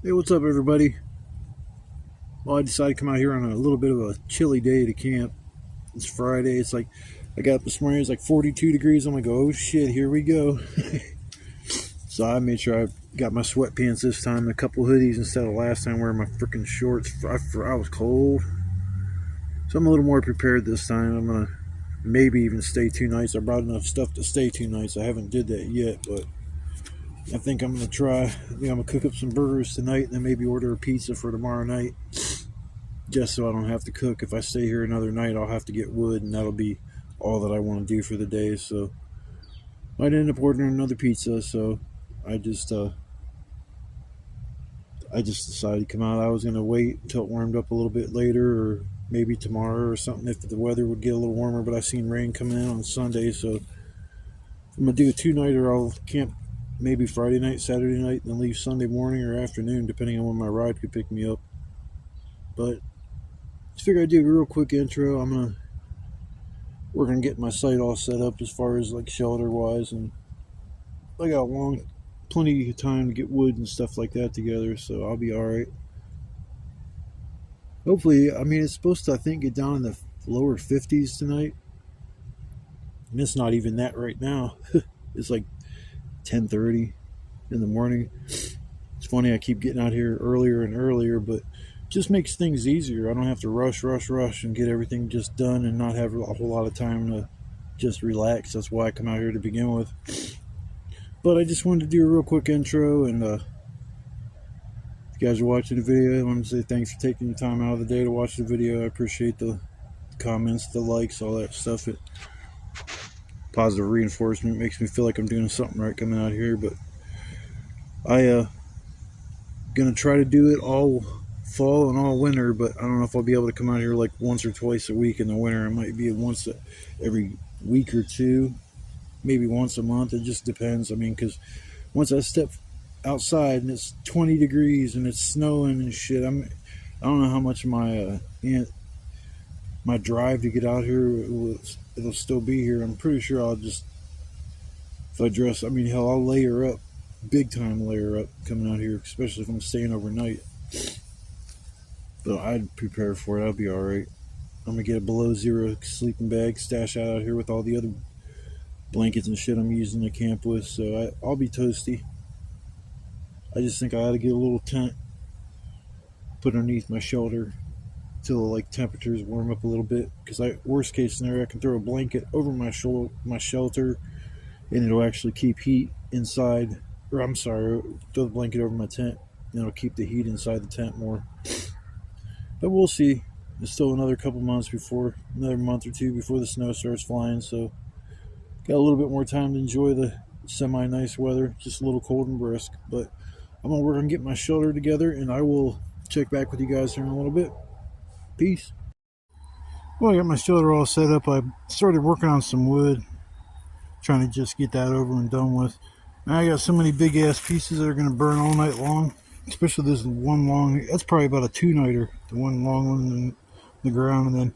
Hey, what's up, everybody? Well, I decided to come out here on a little bit of a chilly day to camp. It's Friday. It's like I got up this morning. It's like 42 degrees. I'm like, oh shit, here we go. So I made sure I got my sweatpants this time, a couple hoodies instead of last time wearing my freaking shorts. I was cold, so I'm a little more prepared this time. I'm gonna maybe even stay 2 nights. I brought enough stuff to stay 2 nights. I haven't did that yet, but I think I'm gonna try. I think I'm gonna cook up some burgers tonight, and then maybe order a pizza for tomorrow night, just so I don't have to cook. If I stay here another night, I'll have to get wood, and that'll be all that I want to do for the day. So I might end up ordering another pizza. So I just decided to come out. I was gonna wait until it warmed up a little bit later, or maybe tomorrow or something, if the weather would get a little warmer. But I seen rain coming in on Sunday, so I'm gonna do a 2-nighter. I'll camp maybe Friday night, Saturday night, and then leave Sunday morning or afternoon, depending on when my ride could pick me up. But just figure I'd do a real quick intro. We're gonna get my site all set up as far as like shelter wise, and I got plenty of time to get wood and stuff like that together, so I'll be all right. Hopefully, I mean, it's supposed to, I think, get down in the lower 50s tonight, and it's not even that right now. It's like 10:30 in the morning. It's funny, I keep getting out here earlier and earlier, but it just makes things easier. I don't have to rush and get everything just done and not have a whole lot of time to just relax. That's why I come out here to begin with. But I just wanted to do a real quick intro, and if you guys are watching the video, I want to say thanks for taking the time out of the day to watch the video. I appreciate the comments, the likes, all that stuff. It positive reinforcement makes me feel like I'm doing something right coming out here. But I gonna try to do it all fall and all winter, but I don't know if I'll be able to come out here like once or twice a week in the winter. It might be once every week or two, maybe once a month. It just depends. I mean, because once I step outside and it's 20 degrees and it's snowing and shit, I don't know how much my drive to get out here it'll still be here. I'm pretty sure I'll just, if I dress, I mean, hell, I'll layer up, big time layer up coming out here, especially if I'm staying overnight. But I'd prepare for it. I'll be all right. I'm gonna get a below zero sleeping bag, stash out here with all the other blankets and shit I'm using to camp with. So I'll be toasty. I just think I ought to get a little tent put underneath my shelter till like temperatures warm up a little bit. Because worst case scenario, I can throw a blanket over my shelter, and it'll actually keep heat inside. Or I'm sorry, throw the blanket over my tent, and it'll keep the heat inside the tent more. But we'll see. There's still another month or two before the snow starts flying, so got a little bit more time to enjoy the semi-nice weather. Just a little cold and brisk, but I'm gonna work on getting my shelter together, and I will check back with you guys here in a little bit. Peace. Well, I got my shelter all set up. I started working on some wood, trying to just get that over and done with. Now I got so many big ass pieces that are gonna burn all night long. Especially this one long, that's probably about a 2-nighter. The one long one in the ground, and then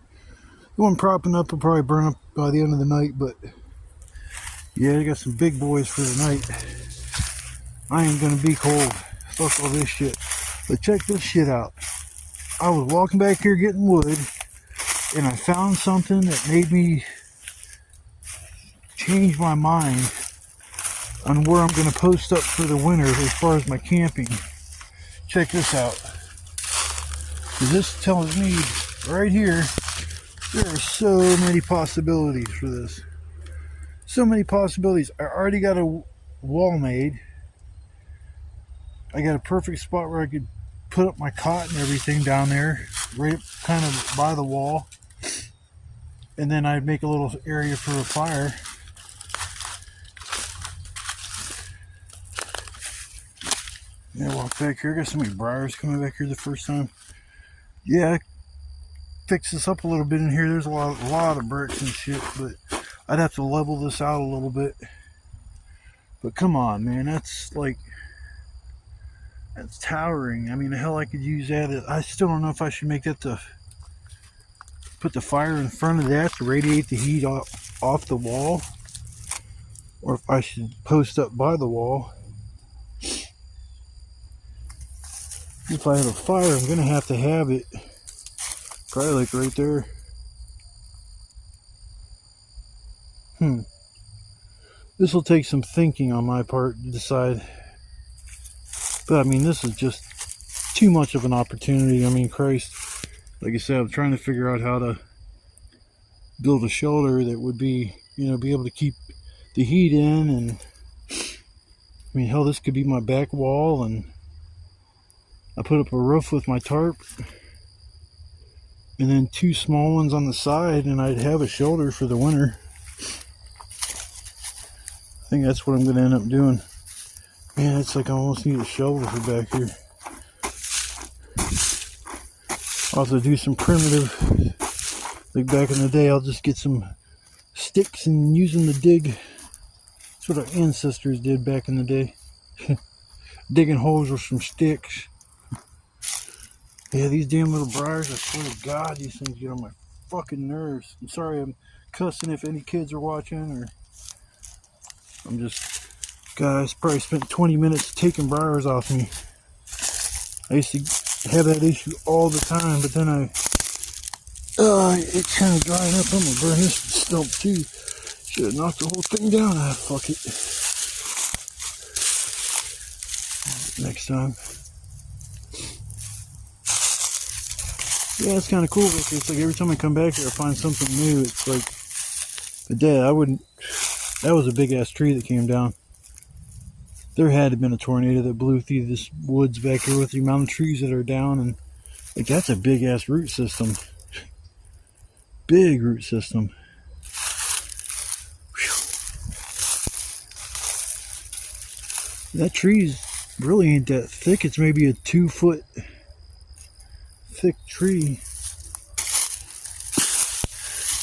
the one propping up will probably burn up by the end of the night. But yeah, I got some big boys for the night. I ain't gonna be cold. Fuck all this shit. But check this shit out. I was walking back here getting wood, and I found something that made me change my mind on where I'm gonna post up for the winter as far as my camping. Check this out. This tells me right here there are so many possibilities for this. So many possibilities. I already got a wall made. I got a perfect spot where I could put up my cot and everything down there, right up kind of by the wall. And then I'd make a little area for a fire. Yeah, walk back here. I got so many briars coming back here the first time. Yeah, I fix this up a little bit in here. There's a lot of bricks and shit, but I'd have to level this out a little bit. But come on, man, that's towering. I mean, hell, I could use that. I still don't know if I should make that put the fire in front of that to radiate the heat off the wall, or if I should post up by the wall. If I have a fire, I'm gonna have to have it probably like right there. This will take some thinking on my part to decide. But I mean, this is just too much of an opportunity. I mean, Christ, like I said, I'm trying to figure out how to build a shelter that would be, you know, be able to keep the heat in. And I mean, hell, this could be my back wall, and I put up a roof with my tarp and then 2 small ones on the side, and I'd have a shelter for the winter. I think that's what I'm going to end up doing. Man, it's like I almost need a shovel for back here. I'll have to do some primitive, like back in the day, I'll just get some sticks and use them to dig. That's what our ancestors did back in the day. Digging holes with some sticks. Yeah, these damn little briars, I swear to God, these things get on my fucking nerves. I'm sorry I'm cussing if any kids are watching, or I'm just, guys, probably spent 20 minutes taking briars off me. I used to have that issue all the time, but then it's kind of drying up. I'm gonna burn this stump too. Should have knocked the whole thing down. Fuck it. Next time. Yeah, it's kind of cool because it's like every time I come back here, I find something new. It's like, but that was a big ass tree that came down. There had to have been a tornado that blew through this woods back here with the amount of trees that are down, and like that's a big ass root system. Big root system. Whew. That tree's really ain't that thick. It's maybe a 2-foot thick tree,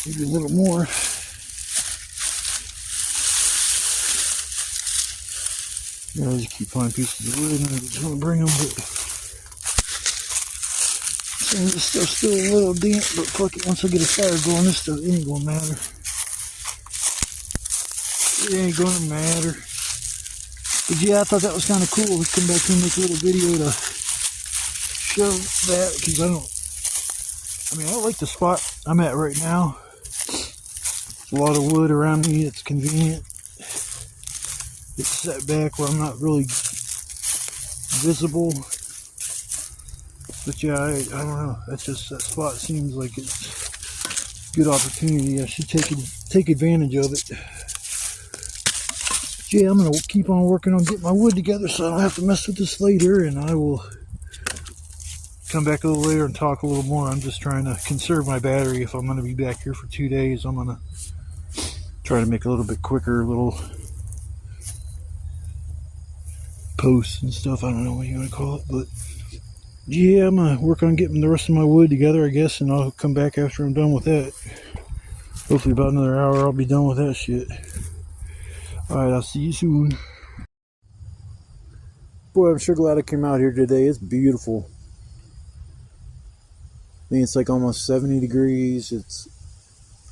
maybe a little more. Yeah, I just keep finding pieces of wood and I just want to bring them, but this stuff's still a little damp, but fuck it, once I get a fire going, this stuff ain't gonna matter. It ain't gonna matter. But yeah, I thought that was kind of cool. Let's come back here and make a little video to show that, because I like the spot I'm at right now. There's a lot of wood around me. It's convenient. It's set back where I'm not really visible. But yeah, I don't know. That's just, that spot seems like it's a good opportunity. I should take advantage of it. Yeah, I'm gonna keep on working on getting my wood together so I don't have to mess with this later, and I will come back a little later and talk a little more. I'm just trying to conserve my battery. If I'm going to be back here for 2 days, I'm going to try to make a little bit quicker little posts and stuff. I don't know what you want to call it, but yeah, I'm going to work on getting the rest of my wood together, I guess, and I'll come back after I'm done with that. Hopefully about another hour I'll be done with that shit. Alright, I'll see you soon. Boy, I'm sure glad I came out here today. It's beautiful. I think it's like almost 70 degrees. I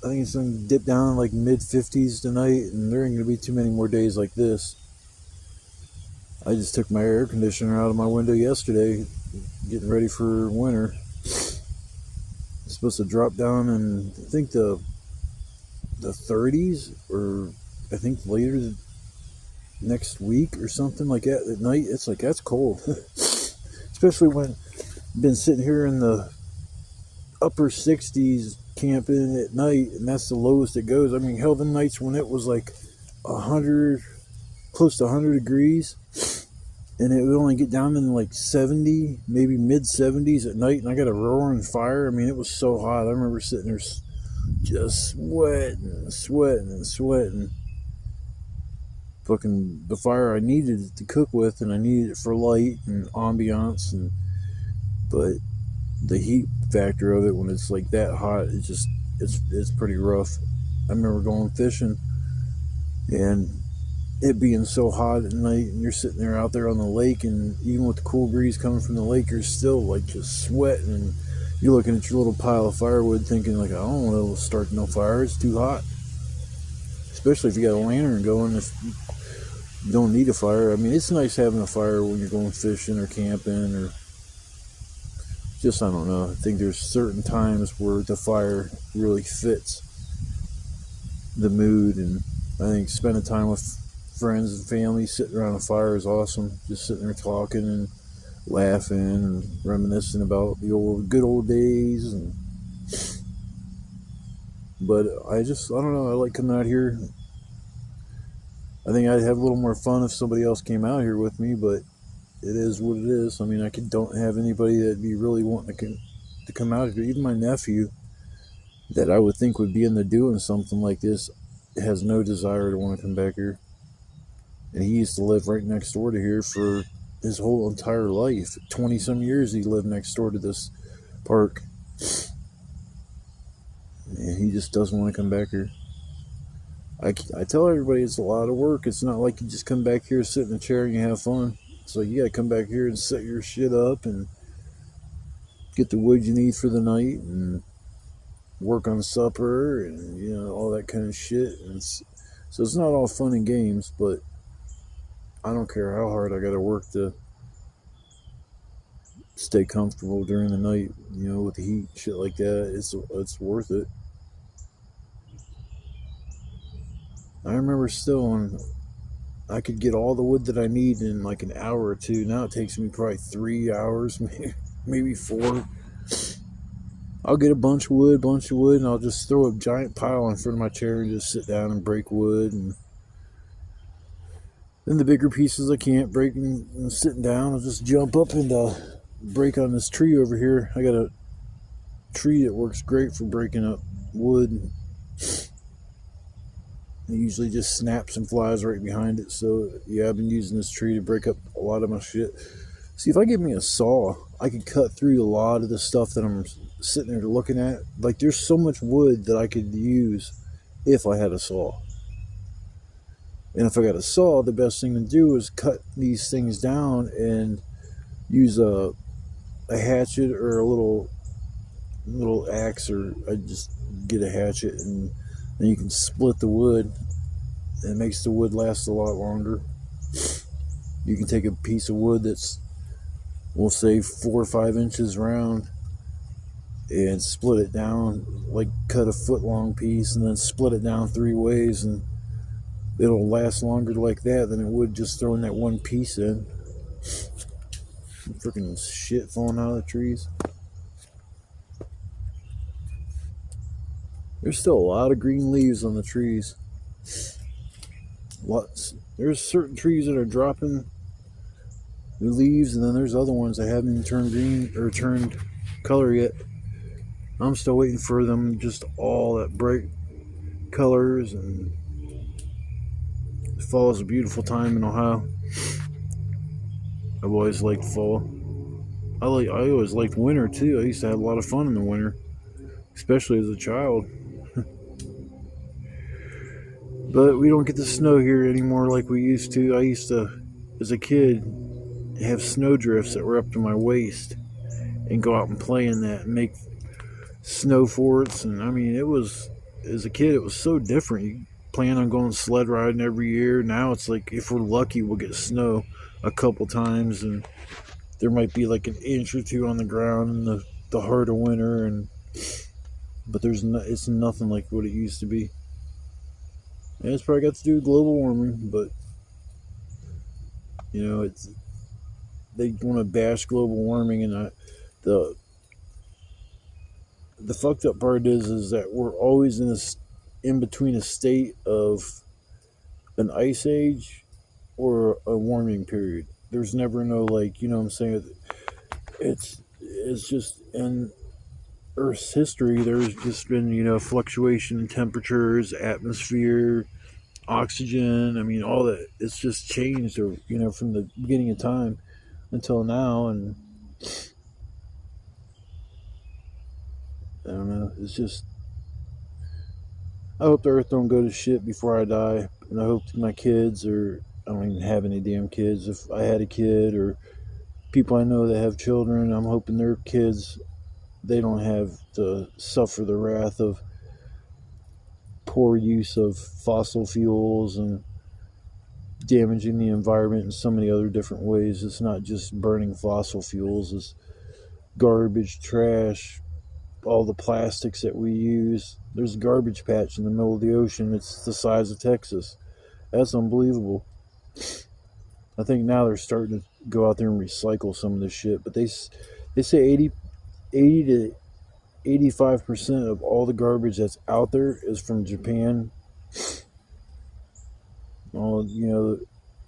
think it's going to dip down like mid 50s tonight, and there ain't going to be too many more days like this. I just took my air conditioner out of my window yesterday, getting ready for winter. It's supposed to drop down in, I think, the 30s, or I think later next week or something like that at night. It's like, that's cold. Especially when I've been sitting here in the upper 60s camping at night, and that's the lowest it goes. I mean, hell, the nights when it was like 100, close to 100 degrees, and it would only get down in like 70, maybe mid 70s at night, and I got a roaring fire. I mean, it was so hot. I remember sitting there just sweating. Fucking the fire I needed it to cook with, and I needed it for light and ambiance, but the heat factor of it when it's like that hot, it's pretty rough. I remember going fishing and it being so hot at night, and you're sitting there out there on the lake, and even with the cool breeze coming from the lake, you're still like just sweating, and you're looking at your little pile of firewood thinking like, I don't want to start no fire, it's too hot. Especially if you got a lantern going. If you don't need a fire, I mean, it's nice having a fire when you're going fishing or camping or just, I don't know. I think there's certain times where the fire really fits the mood, and I think spending time with friends and family sitting around a fire is awesome. Just sitting there talking and laughing and reminiscing about the good old days. But I don't know. I like coming out here. I think I'd have a little more fun if somebody else came out here with me, but it is what it is. I mean, don't have anybody that'd be really wanting to come out here. Even my nephew, that I would think would be into doing something like this, has no desire to want to come back here. And he used to live right next door to here for his whole entire life. 20 some years he lived next door to this park. And he just doesn't want to come back here. I tell everybody it's a lot of work. It's not like you just come back here, sit in a chair, and you have fun. So you got to come back here and set your shit up and get the wood you need for the night and work on supper and, you know, all that kind of shit. So it's not all fun and games, but I don't care how hard I got to work to stay comfortable during the night, you know, with the heat, shit like that. It's worth it. I remember still when I could get all the wood that I need in like an hour or two. Now it takes me probably 3 hours, maybe 4. I'll get a bunch of wood, and I'll just throw a giant pile in front of my chair and just sit down and break wood. And then the bigger pieces I can't break and sitting down, I'll just jump up and break on this tree over here. I got a tree that works great for breaking up wood. It usually just snaps and flies right behind it. So yeah, I've been using this tree to break up a lot of my shit. See, if I give me a saw, I could cut through a lot of the stuff that I'm sitting there looking at. Like, there's so much wood that I could use if I had a saw. And if I got a saw, the best thing to do is cut these things down and use a hatchet or a little axe, or I just get a hatchet, and then you can split the wood. It makes the wood last a lot longer. You can take a piece of wood that's, we'll say, 4 or 5 inches round, and split it down, like cut a foot long piece and then split it down 3 ways, and it'll last longer like that than it would just throwing that one piece in. Freaking shit falling out of the trees. There's still a lot of green leaves on the trees. There's certain trees that are dropping their leaves, and then there's other ones that haven't even turned green or turned color yet. I'm still waiting for them, just all that bright colors. And fall is a beautiful time in Ohio. I've always liked fall. I always liked winter too. I used to have a lot of fun in the winter, especially as a child. But we don't get the snow here anymore like we used to. I used to, as a kid, have snowdrifts that were up to my waist and go out and play in that and make snow forts. And I mean, it was, as a kid, it was so different. You plan on going sled riding every year. Now it's like, if we're lucky, we'll get snow a couple times, and there might be like an inch or 2 on the ground in the heart of winter. But it's nothing like what it used to be. And it's probably got to do with global warming, but you know, they want to bash global warming, and the fucked up part is that we're always in between a state of an ice age or a warming period. There's never no, like, you know what I'm saying? It's just in Earth's history, there's just been, you know, fluctuation in temperatures, atmosphere, oxygen. I mean, all that. It's just changed, or, you know, from the beginning of time until now. And I don't know. It's just, I hope the Earth don't go to shit before I die, and I hope my kids, or I don't even have any damn kids. If I had a kid, or people I know that have children, I'm hoping their kids, they don't have to suffer the wrath of poor use of fossil fuels and damaging the environment in so many other different ways. It's not just burning fossil fuels. garbage, trash, all the plastics that we use. There's a garbage patch in the middle of the ocean. It's the size of Texas. That's unbelievable. I think now they're starting to go out there and recycle some of this shit, but they say 80 to 85% of all the garbage that's out there is from Japan. All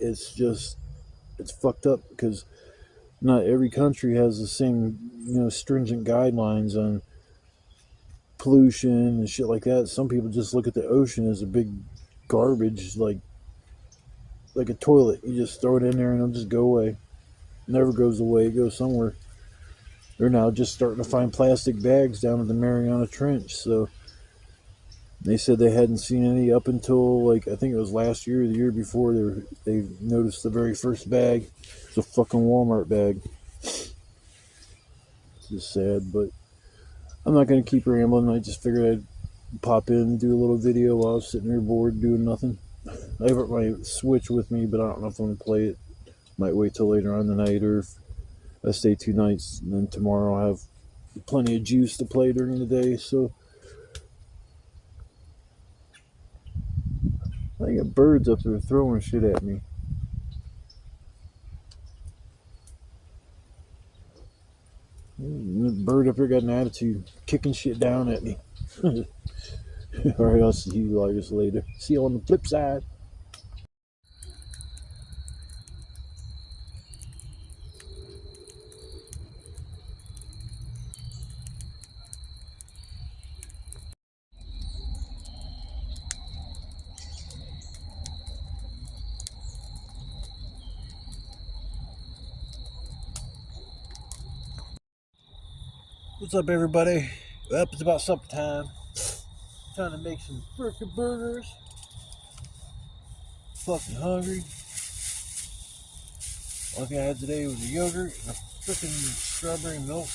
it's fucked up because not every country has the same stringent guidelines on pollution and shit like that. Some people just look at the ocean as a big garbage, like a toilet. You just throw it in there and it'll just go away. It never goes away. It goes somewhere. They're now just starting to find plastic bags down in the Mariana Trench. So they said they hadn't seen any up until, like, I think it was last year or the year before. They noticed the very first bag. It's a fucking Walmart bag. It's just sad, but I'm not going to keep rambling. I just figured I'd pop in and do a little video while I was sitting here bored doing nothing. I have my Switch with me, but I don't know if I'm going to play it. Might wait till later on the night, or if I stay 2 nights, and then tomorrow I'll have plenty of juice to play during the day. So I got birds up there throwing shit at me. The bird up here got an attitude, kicking shit down at me. Alright, I'll see you guys later. See you on the flip side. What's up, everybody? Well, it's about supper time. Trying to make some frickin' burgers. Fucking hungry. Only thing I had today was a yogurt and a frickin' strawberry milk.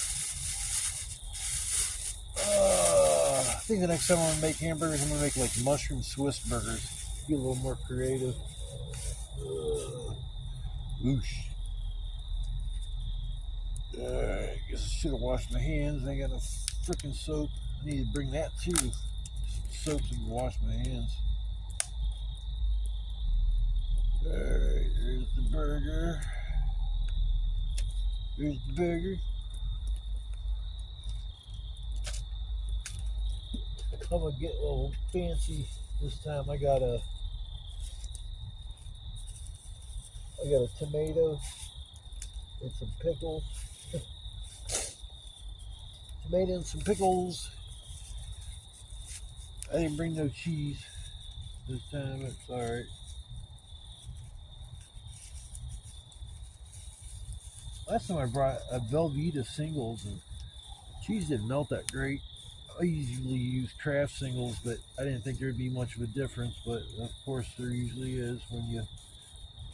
I think the next time I'm gonna make hamburgers, I'm gonna make like mushroom Swiss burgers. Be a little more creative. Whoosh. I guess I should have washed my hands. I got no frickin' soap. I need to bring that too. Some soap so I can wash my hands. Alright, there's the burger. Here's the burger. I'm gonna get a little fancy this time. I got a tomato and some pickles. Tomato and some pickles. I didn't bring no cheese this time. It's alright. Last time I brought a Velveeta singles and cheese didn't melt that great. I usually use Kraft singles, but I didn't think there'd be much of a difference. But of course, there usually is when you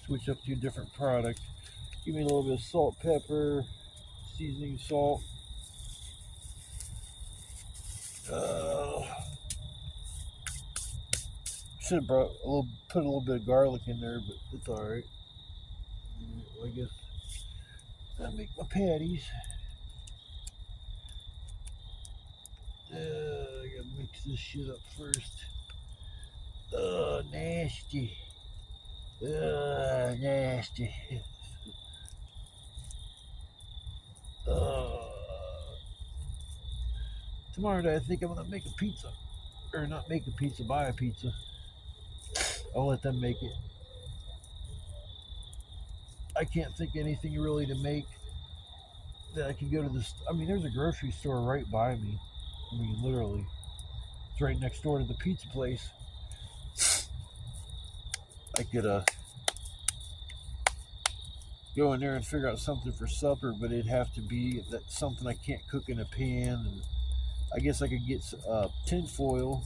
switch up to a different product. Give me a little bit of salt, pepper, seasoning salt. Should have put a little bit of garlic in there, but it's all right. I guess I make my patties. I gotta mix this shit up first. Nasty. Nasty. Tomorrow night, I think I'm gonna make a pizza, or not make a pizza, buy a pizza. I'll let them make it. I can't think of anything really to make that I can go to this. I mean, there's a grocery store right by me. I mean, literally, it's right next door to the pizza place. I could go in there and figure out something for supper, but it'd have to be something I can't cook in a pan. And I guess I could get tin foil,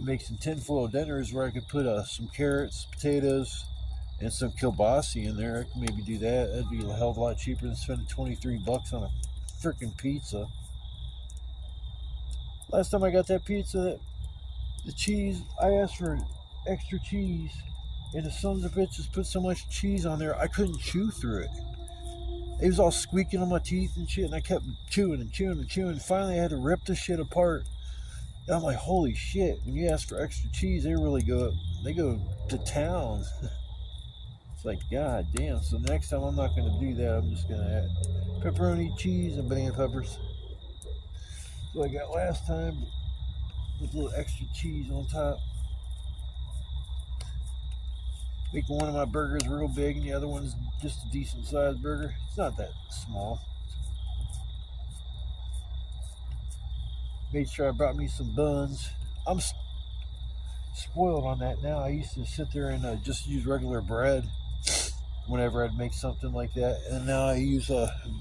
make some tinfoil dinners where I could put some carrots, potatoes, and some kielbasa in there. I could maybe do that. That'd be a hell of a lot cheaper than spending $23 on a freaking pizza. Last time I got that pizza, the cheese, I asked for extra cheese, and the sons of bitches put so much cheese on there I couldn't chew through it. it was all squeaking on my teeth and shit, and I kept chewing and chewing and chewing. Finally, I had to rip the shit apart. And I'm like, holy shit! When you ask for extra cheese, they really go to town. It's like, god damn. So next time, I'm not gonna do that. I'm just gonna add pepperoni, cheese, and banana peppers. So I got last time with a little extra cheese on top. Make one of my burgers real big and the other one's just a decent sized burger. It's not that small. Made sure I brought me some buns. I'm spoiled on that now. I used to sit there and just use regular bread whenever I'd make something like that, and now I use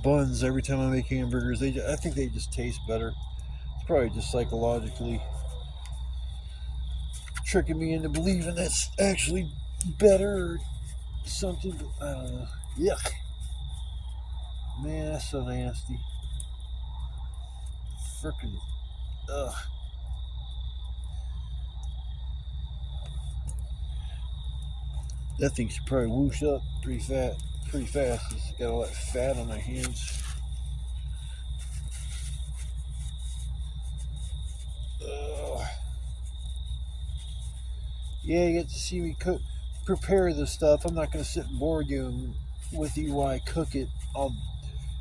buns every time I make hamburgers. I think they just taste better. It's probably just psychologically tricking me into believing that's actually better or something, but I don't know. Yuck. Man, that's so nasty. Frickin' ugh. That thing should probably whoosh up pretty fast. It's got all that fat on my hands. Yeah, you get to see me prepare this stuff. I'm not going to sit and bore you with you while I cook it. I'll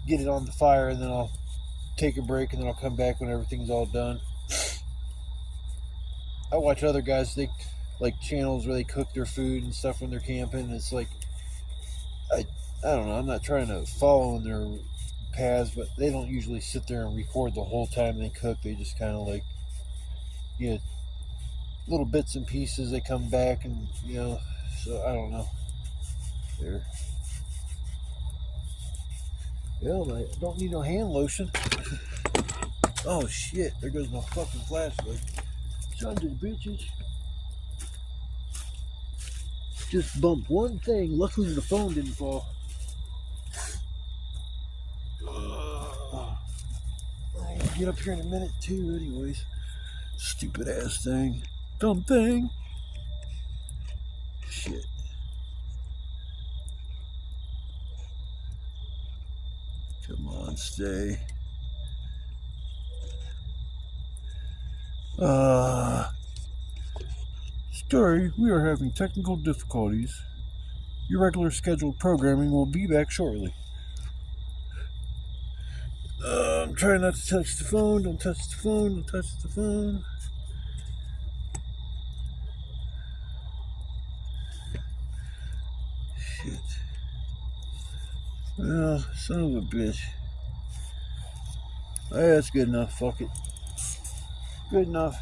get it on the fire and then I'll take a break and then I'll come back when everything's all done. I watch other guys, they like channels where they cook their food and stuff when they're camping. And it's like, I don't know, I'm not trying to follow in their paths, but they don't usually sit there and record the whole time they cook. They just kind of like, you know, little bits and pieces, they come back and, you know, so I don't know. There. Well, I don't need no hand lotion. Oh shit, there goes my fucking flashlight. Son of a bitches. Just bumped one thing. Luckily the phone didn't fall. I'll get up here in a minute too anyways. Stupid ass thing. Dumb thing. Shit. Come on, stay. Sorry, we are having technical difficulties. Your regular scheduled programming will be back shortly. I'm trying not to touch the phone. Don't touch the phone. Don't touch the phone. Shit. Well, son of a bitch. Hey, that's good enough. Fuck it. Good enough.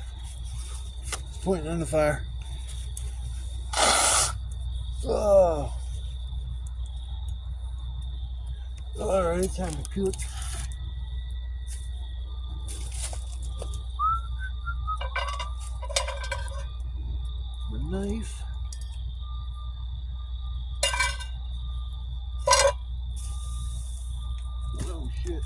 Pointing on the fire. Oh. Alright, time to cook. The knife. Oh shit.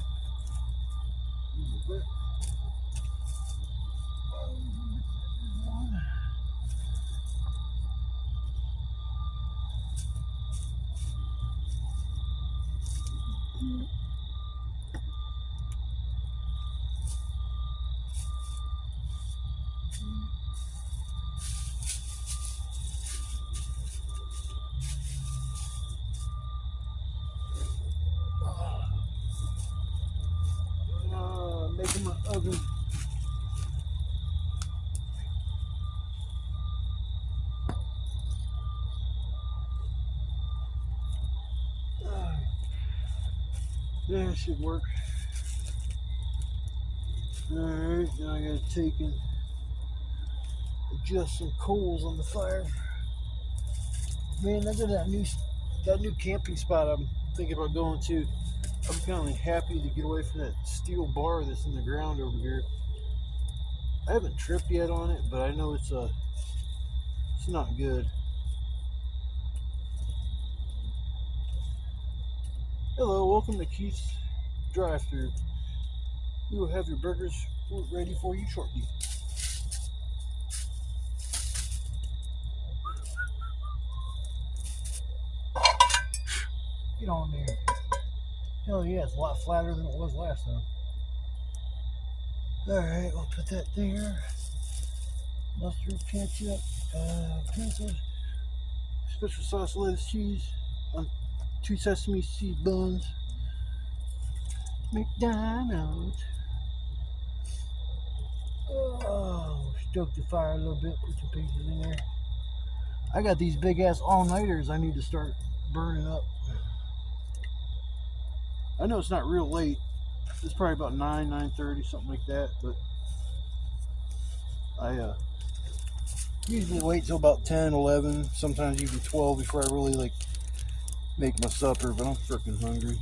Making my oven. Yeah, it should work. Alright, now I gotta take and adjust some coals on the fire. Man, look at that new camping spot I'm thinking about going to. I'm kind of happy to get away from that steel bar that's in the ground over here. I haven't tripped yet on it, but I know it's not good. Hello, welcome to Keith's drive-thru. We will have your burgers ready for you shortly. Get on there. Hell yeah, it's a lot flatter than it was last time. Alright, we'll put that there. Mustard, ketchup, pencil, special sauce, lettuce, cheese, on 2 sesame seed buns. McDonald's. Oh, stoke the fire a little bit, put some pieces in there. I got these big ass all-nighters I need to start burning up. I know it's not real late. It's probably about 9:30, something like that, but I usually wait till about 10, 11, sometimes even 12 before I really like make my supper, but I'm freaking hungry.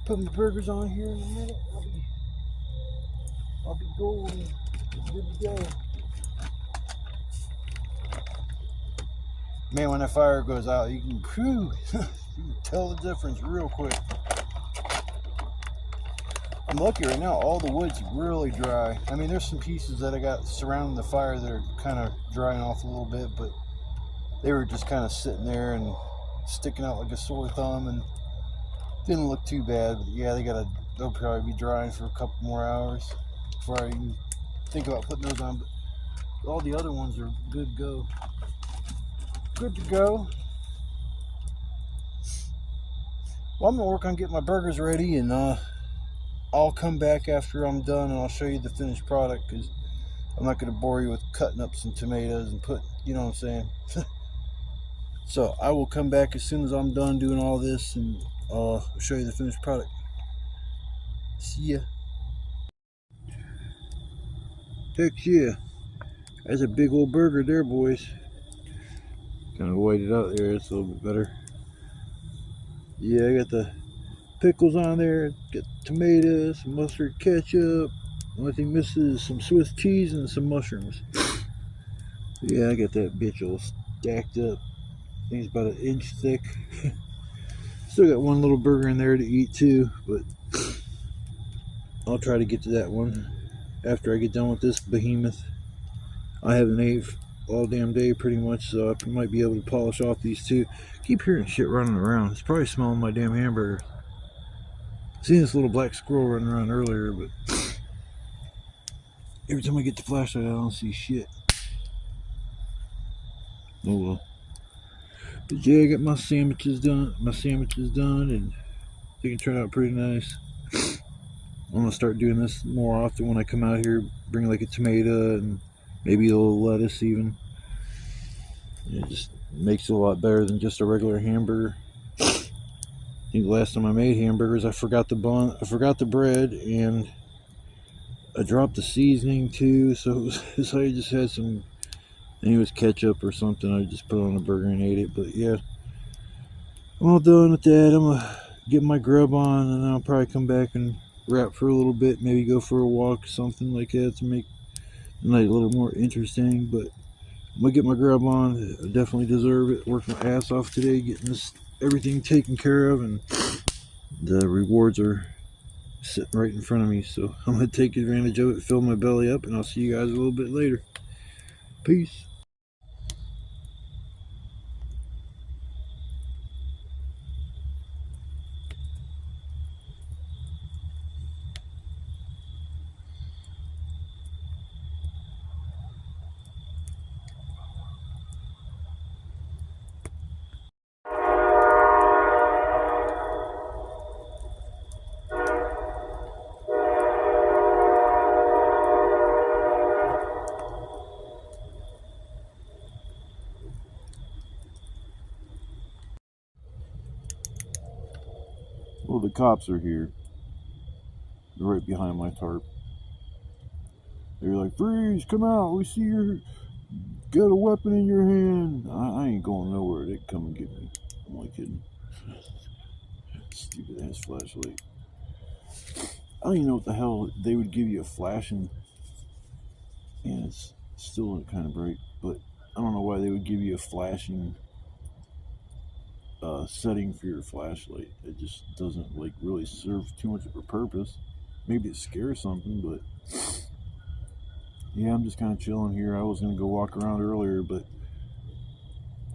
Put my burgers on here in a minute. I'll be golden. Good to go. Man, when that fire goes out, you can, you can tell the difference real quick. I'm lucky right now, all the wood's really dry. I mean, there's some pieces that I got surrounding the fire that are kind of drying off a little bit, but they were just kind of sitting there and sticking out like a sore thumb and didn't look too bad. But yeah, they'll probably be drying for a couple more hours before I even think about putting those on. But all the other ones are good to go. Good to go. Well, I'm gonna work on getting my burgers ready, and I'll come back after I'm done and I'll show you the finished product, because I'm not gonna bore you with cutting up some tomatoes and you know what I'm saying. So I will come back as soon as I'm done doing all this, and I'll show you the finished product. See ya. Heck yeah. That's a big old burger there, boys. Kind of white it out there, it's a little bit better. Yeah, I got the pickles on there, got tomatoes, some mustard, ketchup. Only thing missing is some Swiss cheese and some mushrooms. Yeah, I got that bitch all stacked up. I think it's about 1 inch thick. Still got one little burger in there to eat too, but I'll try to get to that one after I get done with this behemoth. I haven't ate all damn day pretty much, so I might be able to polish off these two. Keep hearing shit running around. It's probably smelling my damn hamburger. Seen this little black squirrel running around earlier, but every time I get the flashlight I don't see shit. Oh well. But yeah, I got my sandwiches done. And they can turn out pretty nice. I'm gonna start doing this more often when I come out here. Bring like a tomato and maybe a little lettuce even. It just makes it a lot better than just a regular hamburger. I think the last time I made hamburgers, I forgot the bun, I forgot the bread, and I dropped the seasoning too. So I just had some, I think it was ketchup or something. I just put it on a burger and ate it. But yeah, I'm all done with that. I'm gonna get my grub on, and I'll probably come back and wrap for a little bit. Maybe go for a walk, something like that, to make the night a little more interesting. But I'm gonna get my grub on. I definitely deserve it. Worked my ass off today getting this everything taken care of, and the rewards are sitting right in front of me. So I'm gonna take advantage of it, fill my belly up, and I'll see you guys a little bit later. Peace. Well, the cops are here. They're right behind my tarp. They're like, "Freeze! Come out! We see you got a weapon in your hand." I ain't going nowhere. They come and get me. I'm only kidding. Stupid ass flashlight. I don't even know what the hell they would give you a flashing, and it's still kind of bright. But I don't know why they would give you a flashing setting for your flashlight. It just doesn't like really serve too much of a purpose. Maybe it scares something, but yeah, I'm just kind of chilling here. I was gonna go walk around earlier, but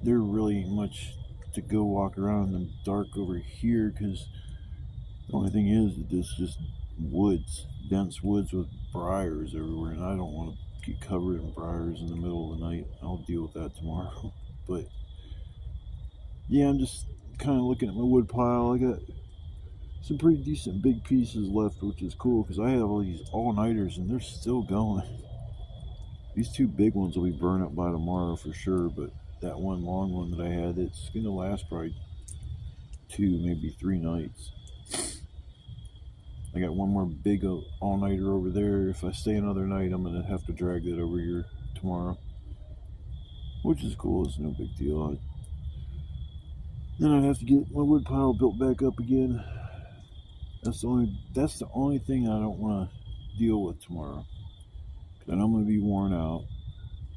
there really much to go walk around in the dark over here, because the only thing is that it's just woods, dense woods with briars everywhere, and I don't want to get covered in briars in the middle of the night. I'll deal with that tomorrow. But yeah, I'm just kind of looking at my wood pile. I got some pretty decent big pieces left, which is cool because I have all these all-nighters and they're still going. These two big ones will be burned up by tomorrow for sure, but that one long one that I had, it's going to last probably 2, maybe 3 nights. I got one more big all-nighter over there. If I stay another night, I'm going to have to drag that over here tomorrow, which is cool. It's no big deal. Then I'd have to get my wood pile built back up again. That's the only thing I don't want to deal with tomorrow. Because I know I'm going to be worn out.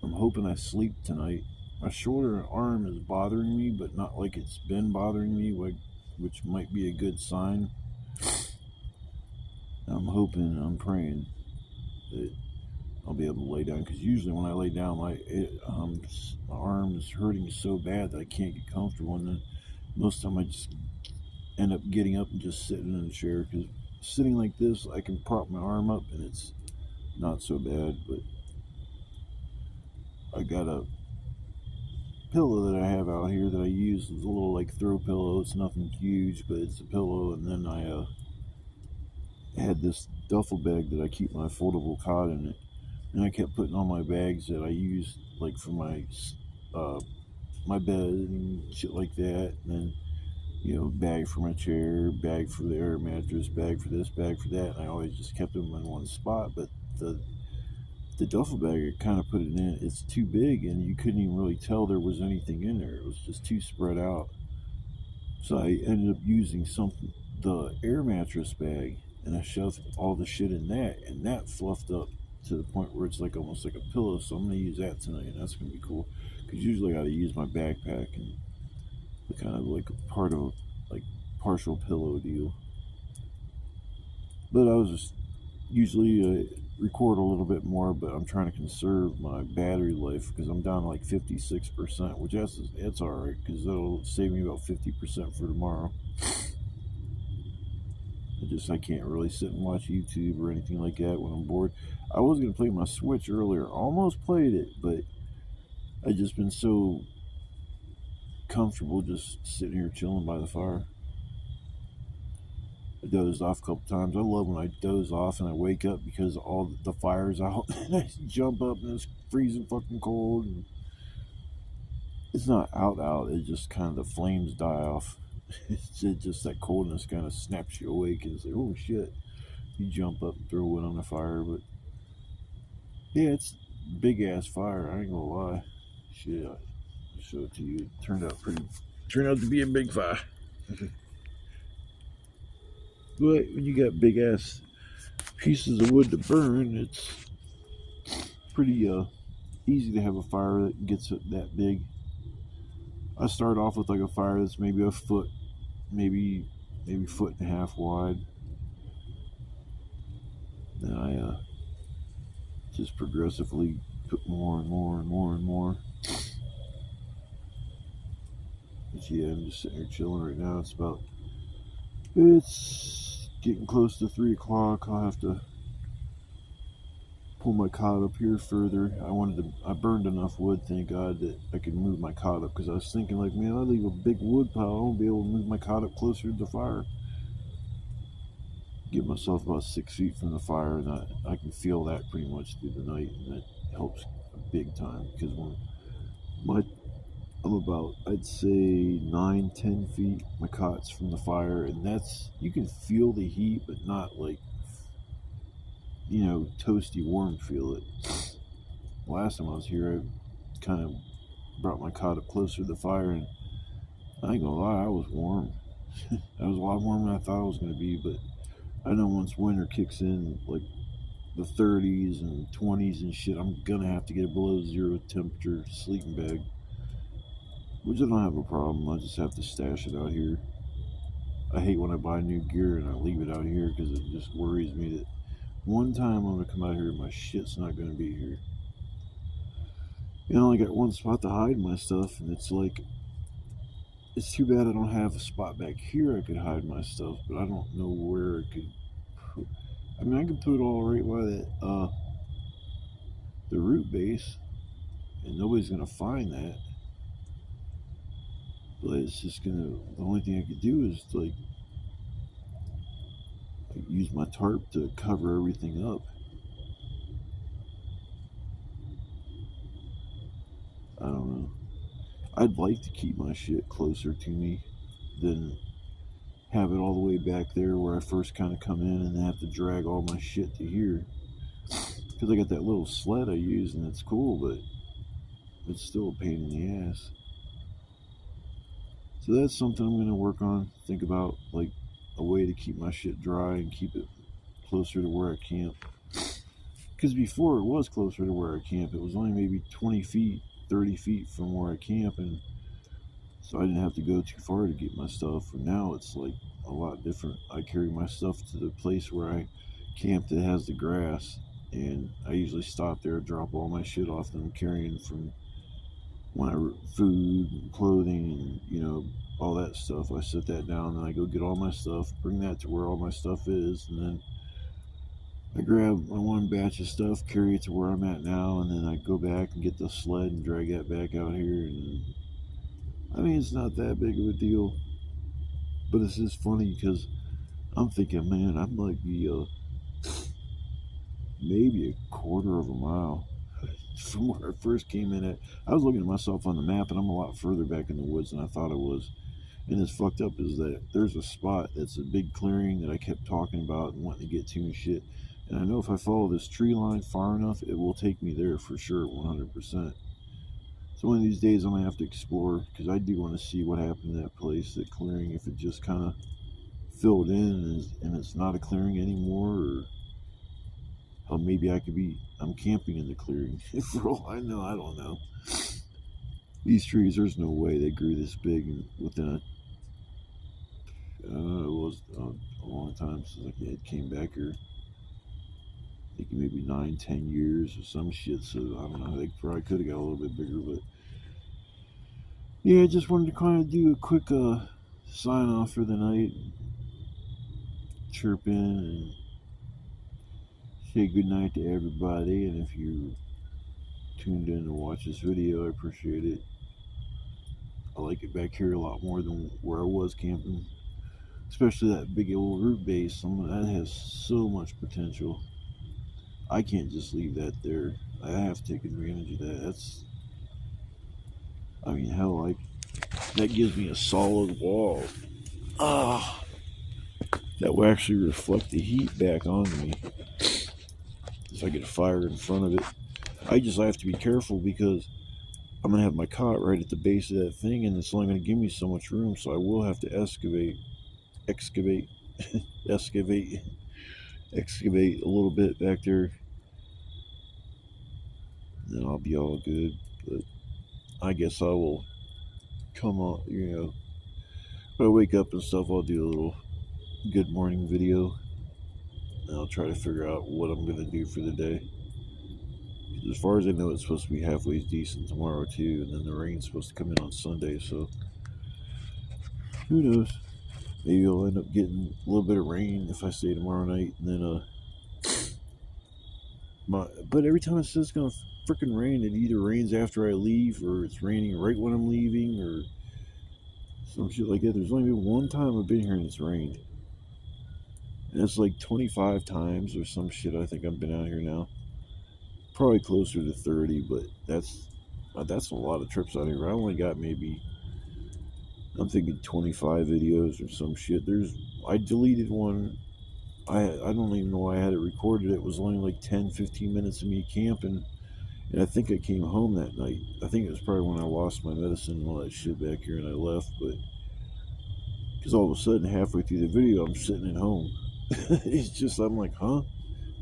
I'm hoping I sleep tonight. My shoulder arm is bothering me, but not like it's been bothering me, which might be a good sign. I'm hoping, I'm praying that I'll be able to lay down. Because usually when I lay down, my arm is hurting so bad that I can't get comfortable. And then most of the time I just end up getting up and just sitting in a chair, because sitting like this I can prop my arm up and it's not so bad. But I got a pillow that I have out here that I use. It's a little like throw pillow. It's nothing huge, but it's a pillow. And then I had this duffel bag that I keep my foldable cot in it, and I kept putting all my bags that I use like for my bed and shit like that. And then, you know, bag for my chair, bag for the air mattress, bag for this, bag for that. And I always just kept them in one spot. But the duffel bag, I kind of put it in, it's too big and you couldn't even really tell there was anything in there. It was just too spread out. So I ended up using the air mattress bag, and I shoved all the shit in that, and that fluffed up to the point where it's like almost like a pillow. So I'm going to use that tonight, and that's going to be cool. Because usually I got to use my backpack and kind of like a part of like partial pillow deal. But I was just usually record a little bit more, but I'm trying to conserve my battery life because I'm down to like 56%, which that's all right because that'll save me about 50% for tomorrow. I can't really sit and watch YouTube or anything like that when I'm bored. I was going to play my Switch earlier. Almost played it, but I just been so comfortable just sitting here chilling by the fire. I dozed off a couple times. I love when I doze off and I wake up because all the fire's out and I jump up and it's freezing fucking cold. And it's not out. It's just kind of the flames die off. It's just that coldness kind of snaps you awake and it's like, oh shit. You jump up and throw wood on the fire. But yeah, it's big ass fire. I ain't gonna lie. Shit, I'll show it to you. It turned out to be a big fire. But when you got big ass pieces of wood to burn, it's pretty easy to have a fire that gets it that big. I start off with like a fire that's maybe a foot, maybe 1.5 wide. Then I just progressively put more and more. But yeah, I'm just sitting here chilling right now. It's getting close to 3 o'clock. I'll have to pull my cot up here further. I burned enough wood, thank God, that I could move my cot up, because I was thinking like, man, I leave a big wood pile, I won't be able to move my cot up closer to the fire. Get myself about 6 feet from the fire, and I can feel that pretty much through the night, and that helps big time, because I'm about, I'd say 9-10 feet, my cot's from the fire, and you can feel the heat, but not like, you know, toasty warm feel it. Last time I was here, I kind of brought my cot up closer to the fire, and I ain't gonna lie, I was warm. I was a lot warmer than I thought I was gonna be, but I know once winter kicks in, like the 30s and 20s and shit, I'm gonna have to get a below zero temperature sleeping bag, which I don't have a problem. I just have to stash it out here. I hate when I buy new gear and I leave it out here because it just worries me that one time I'm gonna come out here and my shit's not gonna be here. And I only got one spot to hide my stuff, and it's like It's too bad I don't have a spot back here I could hide my stuff, but I don't know where I could put. I mean, I could put it all right by the root base, and nobody's gonna find that. But it's just gonna. The only thing I could do is like use my tarp to cover everything up. I don't know. I'd like to keep my shit closer to me than have it all the way back there where I first kind of come in and have to drag all my shit to here. Because I got that little sled I use and it's cool, but it's still a pain in the ass. So that's something I'm going to work on. Think about like a way to keep my shit dry and keep it closer to where I camp. Because before it was closer to where I camp. It was only maybe 20 feet, 30 feet from where I camp, and so I didn't have to go too far to get my stuff. And now it's like a lot different. I carry my stuff to the place where I camp that has the grass, and I usually stop there, drop all my shit off that I'm carrying from my food and clothing and all that stuff. I set that down and I go get all my stuff, bring that to where all my stuff is, and then I grab my one batch of stuff, carry it to where I'm at now, and then I go back and get the sled and drag that back out here. And I mean, it's not that big of a deal, but it's just funny because I'm thinking, man, I might be maybe a quarter of a mile from where I first came in at. I was looking at myself on the map, and I'm a lot further back in the woods than I thought I was. And it's fucked up is that there's a spot that's a big clearing that I kept talking about and wanting to get to and shit. And I know if I follow this tree line far enough, it will take me there for sure, 100%. So one of these days I'm going to have to explore, because I do want to see what happened to that place, that clearing, if it just kind of filled in and it's not a clearing anymore, or maybe I'm camping in the clearing. For all I know, I don't know. These trees, there's no way they grew this big within it was a long time since I came back here. I think maybe 9-10 years or some shit. So I don't know. They probably could have got a little bit bigger, but yeah, I just wanted to kind of do a quick sign off for the night, chirp in and say good night to everybody. And if you tuned in to watch this video, I appreciate it. I like it back here a lot more than where I was camping. Especially that big old root base. That has so much potential. I can't just leave that there. I have to take advantage of that. I mean, hell, that gives me a solid wall. That will actually reflect the heat back onto me. If I get a fire in front of it. I have to be careful because I'm going to have my cot right at the base of that thing, and it's only going to give me so much room, so I will have to excavate a little bit back there. Then I'll be all good. But I guess I will come on, when I wake up and stuff, I'll do a little good morning video, and I'll try to figure out what I'm going to do for the day. As far as I know, it's supposed to be halfway decent tomorrow too, and then the rain's supposed to come in on Sunday, so who knows? Maybe I'll end up getting a little bit of rain if I stay tomorrow night, and then but every time it says it's gonna freaking rain, it either rains after I leave, or it's raining right when I'm leaving, or some shit like that. There's only been one time I've been here and it's rained, and it's like 25 times or some shit. I think I've been out here now. Probably closer to 30, but that's a lot of trips out here. I only got maybe, I'm thinking 25 videos or some shit. I deleted one. I don't even know why I had it recorded. It was only like 10-15 minutes of me camping, and I think I came home that night. I think it was probably when I lost my medicine and all that shit back here and I left, but because all of a sudden halfway through the video I'm sitting at home. It's just, I'm like, huh?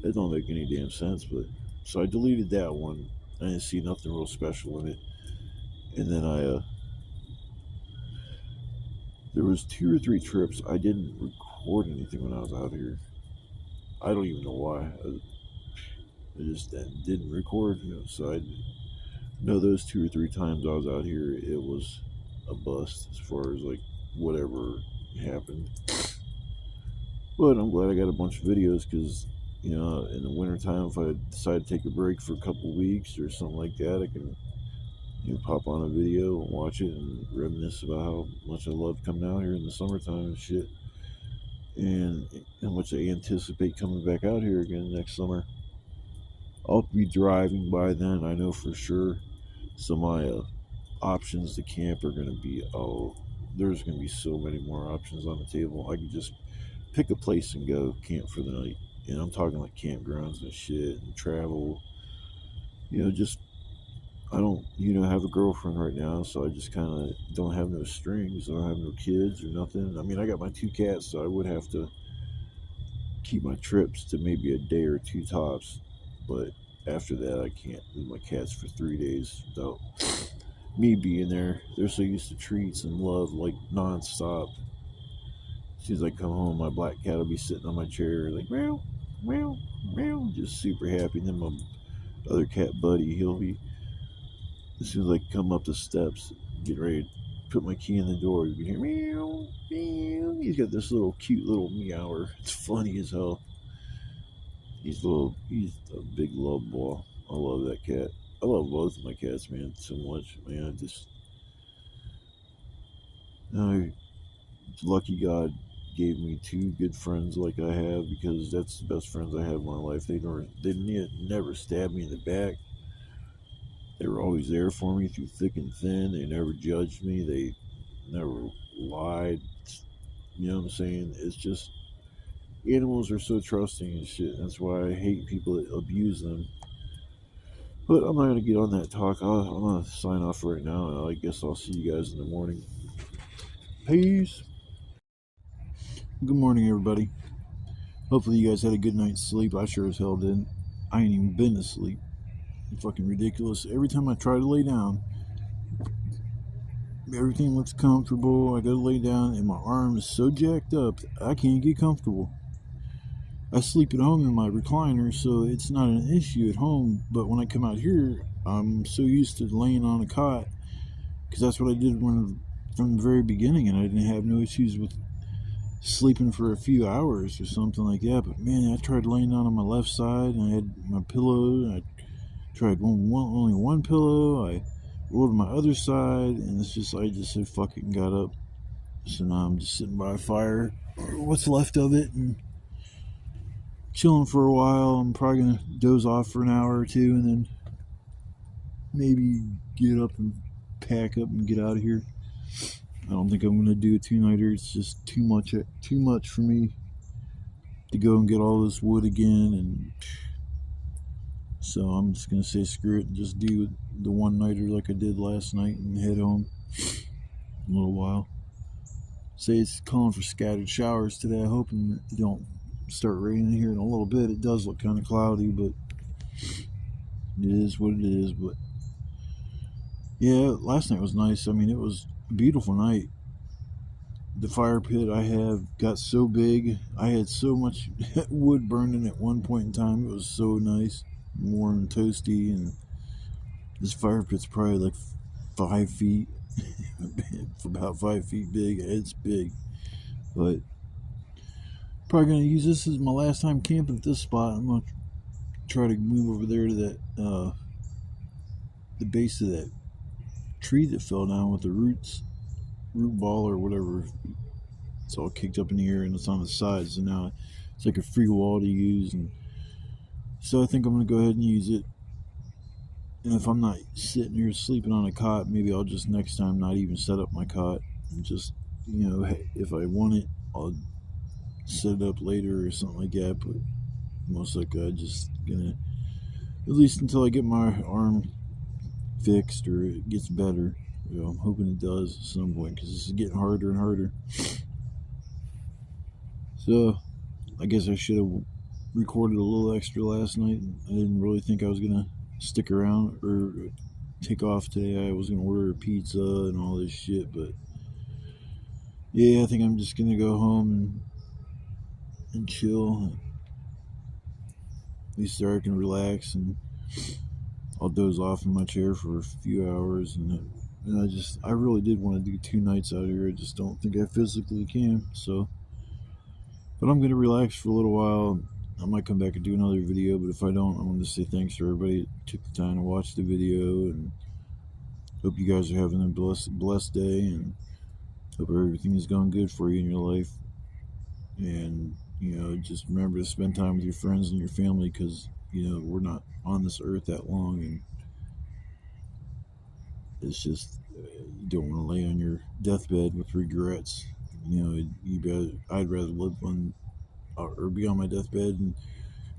That don't make any damn sense. But so I deleted that one. I didn't see nothing real special in it. And then there was 2 or 3 trips I didn't record anything when I was out here. I don't even know why. I just didn't record. So I know those 2 or 3 times I was out here, it was a bust as far as like whatever happened. But I'm glad I got a bunch of videos because, you know, in the wintertime, if I decide to take a break for a couple weeks or something like that, I can, you know, pop on a video and watch it and reminisce about how much I love coming out here in the summertime and shit, and how much I anticipate coming back out here again next summer. I'll be driving by then, I know for sure. So my options to camp are going to be, oh, there's going to be so many more options on the table. I can just pick a place and go camp for the night. And I'm talking like campgrounds and shit and travel. You know, just, I don't, you know, have a girlfriend right now, so I just kind of don't have no strings. I don't have no kids or nothing. I mean, I got my 2 cats, so I would have to keep my trips to maybe a day or 2 tops. But after that, I can't leave my cats for 3 days without me being there. They're so used to treats and love, like nonstop. As soon as I come home, my black cat will be sitting on my chair, like meow, meow, meow, just super happy. And then my other cat buddy, he'll be, as soon as I come up the steps, get ready to put my key in the door, you can hear meow, meow. He's got this little cute little meower. It's funny as hell. He's a big love ball. I love that cat. I love both of my cats, man, so much, man. Lucky God gave me 2 good friends like I have, because that's the best friends I have in my life. They never stabbed me in the back. They were always there for me through thick and thin. They never judged me. They never lied. You know what I'm saying? It's just, animals are so trusting and shit. That's why I hate people that abuse them. But I'm not going to get on that talk. I'm going to sign off right now, and I guess I'll see you guys in the morning. Peace. Good morning, everybody. Hopefully you guys had a good night's sleep. I sure as hell didn't. I ain't even been to sleep. It's fucking ridiculous. Every time I try to lay down, everything looks comfortable. I go to lay down, and my arm is so jacked up, I can't get comfortable. I sleep at home in my recliner, so it's not an issue at home. But when I come out here, I'm so used to laying on a cot, because that's what I did from the very beginning, and I didn't have no issues with sleeping for a few hours or something like that. But man, I tried laying down on my left side, and I had my pillow, and I tried only one pillow. I rolled my other side, and it's just, I just fucking got up. So now I'm just sitting by a fire, or what's left of it, and chilling for a while. I'm probably gonna doze off for an hour or 2, and then maybe get up and pack up and get out of here. I don't think I'm gonna do a 2-nighter. It's just too much for me to go and get all this wood again, and so I'm just gonna say screw it and just do the 1-nighter like I did last night and head home in a little while. Say it's calling for scattered showers today. I'm hoping it don't start raining here in a little bit. It does look kind of cloudy, but it is what it is. But yeah, last night was nice. I mean, it was a beautiful night. The fire pit I have got so big. I had so much wood burning at one point in time. It was so nice, warm and toasty. And this fire pit's probably like 5 feet, for about 5 feet big. It's big, but probably gonna use this as my last time camping at this spot. I'm gonna try to move over there to that the base of that tree that fell down with the root ball or whatever. It's all kicked up in the air and it's on the sides, and now it's like a free wall to use. And so I think I'm gonna go ahead and use it. And if I'm not sitting here sleeping on a cot, maybe I'll just next time not even set up my cot and just, you know, if I want it, I'll set it up later or something like that. But most likely I'm just gonna, at least until I get my arm fixed or it gets better. You know, I'm hoping it does at some point, because this is getting harder and harder. So I guess I should have recorded a little extra last night. I didn't really think I was gonna stick around or take off today. I was gonna order a pizza and all this shit, but yeah, I think I'm just gonna go home and chill. At least there I can relax, and I'll doze off in my chair for a few hours, and And I really did want to do 2 nights out here. I just don't think I physically can. So, but I'm gonna relax for a little while. I might come back and do another video, but if I don't, I want to say thanks to everybody that took the time to watch the video, and hope you guys are having a blessed day, and hope everything is going good for you in your life. And just remember to spend time with your friends and your family, because we're not on this earth that long, and it's just you don't want to lay on your deathbed with regrets. I'd rather live on or be on my deathbed and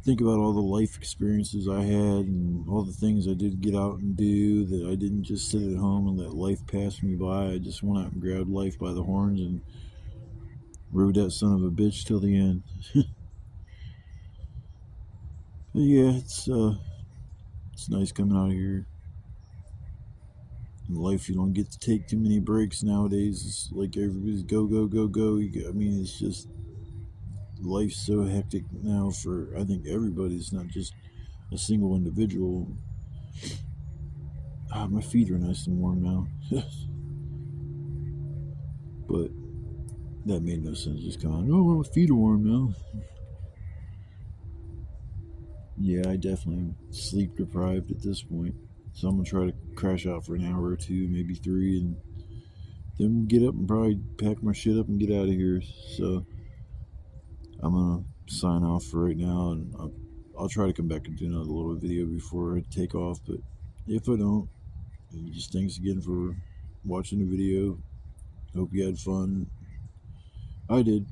think about all the life experiences I had and all the things I did get out and do, that I didn't just sit at home and let life pass me by. I just went out and grabbed life by the horns and rode that son of a bitch till the end. But yeah, it's nice coming out here. In life, you don't get to take too many breaks nowadays. It's like everybody's go, go, go, go. It's just life's so hectic now for, I think, everybody. It's not just a single individual. My feet are nice and warm now. But that made no sense. Just come on, oh, my feet are warm now. Yeah, I definitely am sleep deprived at this point. So I'm gonna try to crash out for an hour or two, maybe 3, and then get up and probably pack my shit up and get out of here. So I'm gonna sign off for right now, and I'll try to come back and do another little video before I take off. But if I don't, just thanks again for watching the video. Hope you had fun. I did.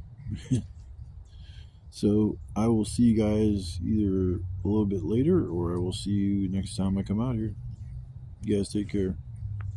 So I will see you guys either a little bit later, or I will see you next time I come out here. You guys take care.